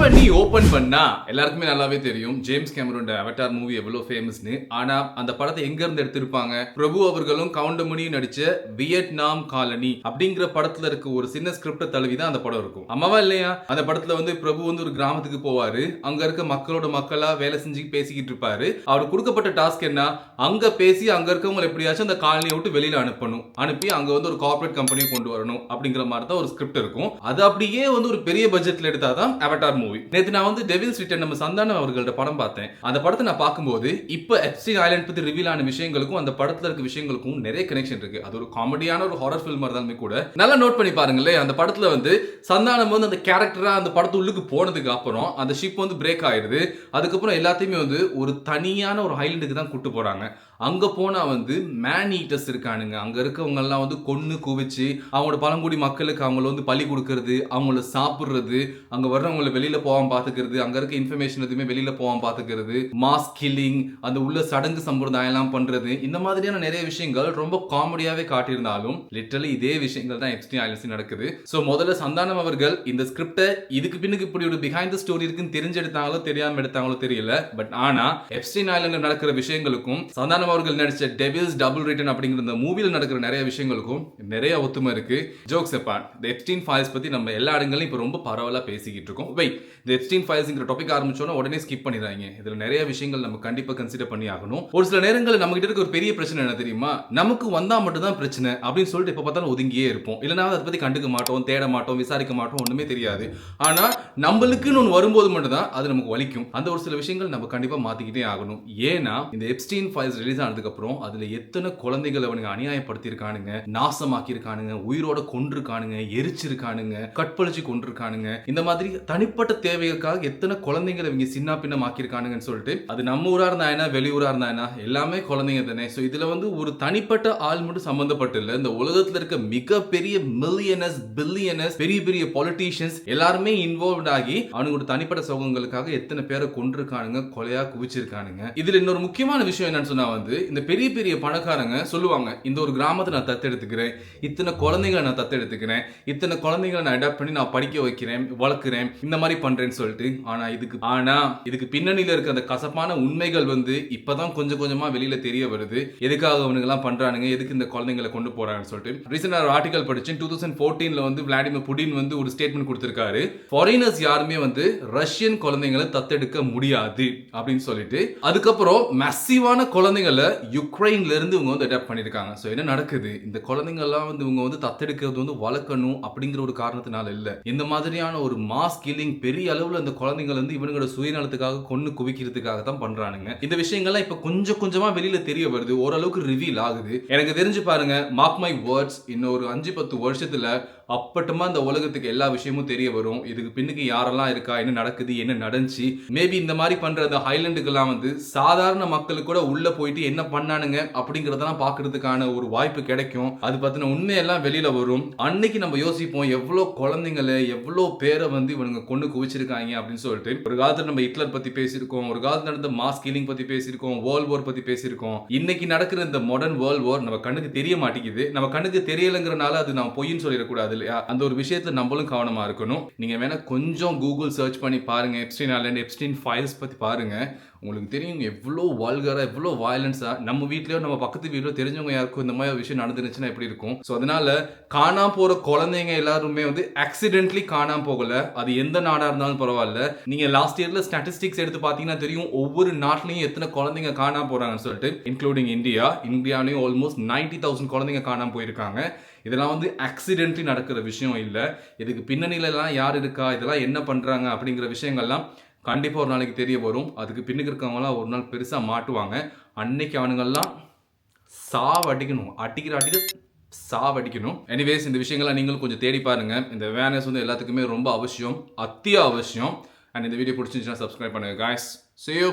பண்ணி ஓபன் பண்ணா எல்லாருக்குமே நல்லாவே தெரியும் ஜேம்ஸ் கேமரோட அவட்டார் மூவி எவ்வளவு ஃபேமஸ்னு. ஆனா அந்த படத்தை எங்க இருந்து எடுத்திருப்பாங்க? பிரபு அவர்களும் கவுண்டமணியும் நடிச்ச வியட்நாம் காலனி அப்படிங்கிற படத்துல இருக்க ஒரு சின்ன ஸ்கிரிப்ட தழுவி தான் அந்த படம் இருக்கும். அம்மாவா இல்லையா? அந்த படத்துல பிரபு ஒரு கிராமத்துக்கு போவாரு. அங்க இருக்க மக்களோட மக்களா வேலை செஞ்சு பேசிக்கிட்டு இருப்பாரு. அவருக்கு கொடுக்கப்பட்ட டாஸ்க் என்ன? அங்க பேசி அங்க இருக்கவங்க எப்படியாச்சும் அந்த காலனியை விட்டு வெளியில அனுப்பி அங்க ஒரு கார்ப்பரேட் கம்பெனியை கொண்டு வரணும் அப்படிங்கிற மாதிரி தான் ஒரு ஸ்கிரிப்ட் இருக்கும். அது அப்படியே ஒரு பெரிய பட்ஜெட்ல எடுத்தாதான் அவட்டார் மூவி. நேத்து நான் டெவில்ஸ் ரிட்டர்ன் நம்ம சந்தானம் அவர்களோட படம் பார்த்தேன். அந்த படத்தை நான் பார்க்கும்போது இப்ப எப்ஸ்டைன் ஐலண்ட் பத்தி ரிவீல் ஆன விஷயங்களுக்கும் அந்த படத்துல இருக்க விஷயங்களுக்கும் நிறைய கனெக்ஷன் இருக்கு. அது ஒரு காமெடியான ஒரு ஹாரர் ஃபில்மா இருந்தாலுமே கூட நல்லா நோட் பண்ணி பாருங்களேன். அந்த படத்துல சந்தானம் அந்த கேரக்டரா அந்த படத்து உள்ளுக்கு போனதுக்கு அப்புறம் அந்த ஷிப் பிரேக் ஆயிடுது. அதுக்கப்புறம் எல்லாத்தையுமே ஒரு தனியான ஒரு ஐலண்டுக்கு தான் கூட்டு போறாங்க. அங்க போனா மேன் ஈட்டர்ஸ் இருக்கானுங்க. அங்க இருக்கவங்க எல்லாம் கொன்னு குவிச்சு அவங்களோட பழங்குடி மக்களுக்கு அவங்கள பலி கொடுக்கறது, அவங்கள சாப்பிடுறது, அங்க வர்றவங்களை வெளியில போவாம பாத்துக்கிறது, அங்க இருக்க இன்ஃபர்மேஷன் எதுவுமே வெளியில போவாம பாத்துக்கிறது, மாஸ் கில்லிங், அந்த உள்ள சடங்கு சம்பிரதாயம் எல்லாம் பண்றது, இந்த மாதிரியான நிறைய விஷயங்கள் ரொம்ப காமெடியாவே காட்டியிருந்தாலும் லிட்டரலி இதே விஷயங்கள் தான் எப்ஸ்டைன் ஐலண்ட்ஸ்ல நடக்குது. சோ முதல்ல சந்தானம் அவர்கள் இந்த ஸ்கிரிப்டை இதுக்கு பின்னுக்கு இப்படி ஒரு பிஹைண்ட் தி ஸ்டோரி இருக்குன்னு தெரிஞ்செடுத்தாங்களோ தெரியாம எடுத்தாங்களோ தெரியல. பட் ஆனா எப்ஸ்டைன் ஐலண்ட்ல நடக்கிற விஷயங்களுக்கும் சந்தானம் அவர்கள் நடிச்ச டெவில்ஸ் டபுள் ரிட்டர்ன் அப்படிங்கிற இந்த மூவில நடக்கிற நிறைய விஷயங்களுக்கும் நிறைய ஒத்துமை இருக்கு. ஜோக்ஸ் அப்பார்ட், தி எப்ஸ்டைன் ஃபைல்ஸ் பத்தி நம்ம எல்லா இடங்களையும் இப்ப ரொம்ப பரவலா பேசிக்கிட்டு இருக்கோம். இந்த எப்ஸ்டைன் ஃபைல்ஸ்ங்கிற டாபிக் ஆரம்பிச்சோன்னா உடனே ஸ்கிப் பண்ணிடுறாங்க. இதுல நிறைய விஷயங்கள் நம்ம கண்டிப்பா கன்சிடர் பண்ணி ஆகணும். ஒரு சில நேரங்களில் நம்ம கிட்ட இருக்க ஒரு பெரிய பிரச்சனை என்ன தெரியுமா? நமக்கு வந்தா மட்டும் தான் பிரச்சனை அப்படின்னு சொல்லிட்டு எப்ப பார்த்தாலும் ஒதுங்கியே இருப்போம். இல்லைனா அதை பத்தி கண்டுக்க மாட்டோம், தேட மாட்டோம், விசாரிக்க மாட்டோம், ஒண்ணுமே தெரியாது. ஆனா நம்மளுக்குன்னு ஒன்று வரும்போது மட்டும் தான் அது நமக்கு வலிக்கும். அந்த ஒரு சில விஷயங்கள் நம்ம கண்டிப்பா மாத்திக்கிட்டே ஆகணும். ஏன்னா இந்த எப்ஸ்டைன் ஃபைல்ஸ் ரிலீஸ் ஆனதுக்கு அப்புறம் அதுல எத்தனை குழந்தைகளை அவனுங்க அநியாயப்படுத்தியிருக்கானுங்க, நாசமாக்கியிருக்கானுங்க, உயிரோட கொன்றிருக்கானுங்க, எரிச்சிருக்கானுங்க, கற்பழிச்சு கொண்டிருக்கானுங்க. இந்த மாதிரி தனிப்பட்ட தேவைகளுக்காக எத்தனை குழந்தைங்களை இவங்க சின்ன பின்னம் ஆக்கியிருக்கானுங்கன்னு சொல்லிட்டு அது நம்ம ஊரா இருந்தா என்ன, வெளியூரா இருந்தா என்ன, எல்லாமே குழந்தைங்க தானே. ஸோ இதுல ஒரு தனிப்பட்ட ஆள் மட்டும் சம்பந்தப்பட்டு இல்லை. இந்த உலகத்துல இருக்க மிகப்பெரிய மில்லியனர்ஸ், பில்லியனர்ஸ், பெரிய பெரிய பொலிட்டீஷியன்ஸ் எல்லாருமே இன்வால்வ் ஆகி அவனுக்கு தனிப்பட்ட சோகங்களுக்காக எத்தனை பேரை கொண்டிருக்கானுங்க, கொலையா குவிச்சிருக்கானுங்க. இதுல இன்னொரு முக்கியமான விஷயம் என்னன்னு சொன்னா இந்த பெரிய பெரிய பணக்காரங்க சொல்லுவாங்க, இந்த ஒரு கிராமத்தை நான் தத்தெடுத்துக்கிறேன், இத்தனை குழந்தைங்களை நான் தத்தெடுத்துக்கிறேன், இத்தனை குழந்தைங்களை நான் அடாப்ட் பண்ணி நான் படிக்க வைக்கிறேன், வளர்க்குறேன், இந்த மாதிரி பண்றேன்னு சொல்லிட்டு. ஆனா இதுக்கு பின்னணியில இருக்க அந்த கசப்பான உண்மைகள் இப்பதான் கொஞ்சம் கொஞ்சமா வெளியில தெரிய வருது. எதுக்காக அவனுங்க எல்லாம் பண்றானுங்க, எதுக்கு இந்த குழந்தைங்களை கொண்டு போறாங்கன்னு சொல்லிட்டு. ரீசெண்டா ஒரு ஆர்டிகல் படிச்சேன். 2014ல விளாடிமிர் புடின் ஒரு ஸ்டேட்மெண்ட் கொடுத்திருக்காரு. ஃபாரினர்ஸ் யாருமே ரஷ்யன் குழந்தைங்களை தத்தெடுக்க முடியாது அப்படின்னு சொல்லிட்டு. அதுக்கப்புறம் மசிவான குழந்தைகளை யுக்ரைன்ல இருந்து இவங்க அடாப்ட் பண்ணிருக்காங்க. சோ என்ன நடக்குது? இந்த குழந்தைங்க எல்லாம் இவங்க தத்தெடுக்கிறது வளர்க்கணும் அப்படிங்கிற ஒரு காரணத்தினால இல்ல. இந்த மாதிரியான ஒரு மாஸ் கில்லிங் பெரிய அளவுல இந்த குழந்தைகள் இவங்களோட சுயநலத்துக்காக கொன்னு குவிக்கிறதுக்காக தான் பண்றானுங்க. இந்த விஷயங்கள்லாம் இப்ப கொஞ்சம் கொஞ்சமா வெளியில தெரிய வருது, ஓரளவுக்கு ரிவீல் ஆகுது. எனக்கு தெரிஞ்சு பாருங்க, மார்க் மை வேர்ட்ஸ், இன்னொரு 5-10 வருஷத்துல அப்பட்டமா இந்த உலகத்துக்கு எல்லா விஷயமும் தெரிய வரும். இதுக்கு பின்னுக்கு யாரெல்லாம் இருக்கா, என்ன நடக்குது, என்ன நடந்துச்சு, மேபி இந்த மாதிரி பண்ற அந்த ஹைலண்டுக்கெல்லாம் சாதாரண மக்களுக்கு கூட உள்ள போயிட்டு என்ன பண்ணானுங்க அப்படிங்கறதெல்லாம் பாக்குறதுக்கான ஒரு வாய்ப்பு கிடைக்கும். அது பத்தின உண்மையெல்லாம் வெளியில வரும். அன்னைக்கு நம்ம யோசிப்போம், எவ்வளவு குழந்தைங்களை, எவ்வளவு பேரை இவனுங்க கொண்டு குவிச்சிருக்காங்க அப்படின்னு சொல்லிட்டு. ஒரு காலத்துல நம்ம ஹிட்லர் பத்தி பேசியிருக்கோம், ஒரு காலத்துல நடந்த மாஸ் கில்லிங் பத்தி பேசியிருக்கோம், வேர்ல்ட் வார் பத்தி பேசியிருக்கோம். இன்னைக்கு நடக்கிற இந்த மாடர்ன் வேர்ல்ட் வார் நம்ம கண்ணுக்கு தெரிய மாட்டேங்குது. நம்ம கண்ணுக்கு தெரியலங்கிறனால அது நம்ம பொய்ன்னு சொல்லிடக்கூடாது இல்லையா? அந்த ஒரு விஷயத்துல நம்மளும் கவனமா இருக்கணும். நீங்க வேணா கொஞ்சம் கூகுள் சர்ச் பண்ணி பாருங்க, எப்ஸ்டைன் ஐலண்ட், எப்ஸ்டைன் ஃபைல்ஸ் பத்தி பாருங்க. உங்களுக்கு தெரியும் எவ்வளோ வால்கரா, எவ்வளோ வயலன்ஸா. நம்ம வீட்லயோ நம்ம பக்கத்து வீட்லயோ தெரிஞ்சவங்க யாருக்கும் இந்த மாதிரி விஷயம் நடந்துருச்சுன்னா எப்படி இருக்கும்? ஸோ அதனால காணாம போற குழந்தைங்க எல்லாருமே ஆக்சிடென்ட்லி காணாம போகல. அது எந்த நாடா இருந்தாலும் பரவாயில்ல. நீங்க லாஸ்ட் இயர்ல ஸ்டாட்டிஸ்டிக்ஸ் எடுத்து பாத்தீங்கன்னா தெரியும், ஒவ்வொரு நாட்டிலையும் எத்தனை குழந்தைங்க காணாம போறாங்கன்னு சொல்லிட்டு. இன்க்ளூடிங் இந்தியாலையும் ஆல்மோஸ்ட் 90,000 குழந்தைங்க காணாம போயிருக்காங்க. இதெல்லாம் ஆக்சிடென்ட்லி நடக்கிற விஷயம் இல்ல. இதுக்கு பின்னணியில எல்லாம் யார் இருக்கா, இதெல்லாம் என்ன பண்றாங்க அப்படிங்கிற விஷயங்கள்லாம் கண்டிப்பா ஒரு நாளைக்கு தெரிய வரும். அதுக்கு பின்னுக்கு இருக்கவங்களாம் ஒரு நாள் பெருசா மாட்டுவாங்க. அன்னைக்கு அவனுங்கெல்லாம் சாவடிக்கணும், அடிக்கிற சாவடிக்கணும். எனிவேஸ், இந்த விஷயங்கள்லாம் நீங்களும் கொஞ்சம் தேடி பாருங்க. இந்த அவேர்னஸ் எல்லாத்துக்குமே ரொம்ப அவசியம், அத்தியாவசியம். அண்ட் இந்த வீடியோ பிடிச்சிருந்துச்சுன்னா சப்ஸ்கிரைப் பண்ணுங்க guys. See you.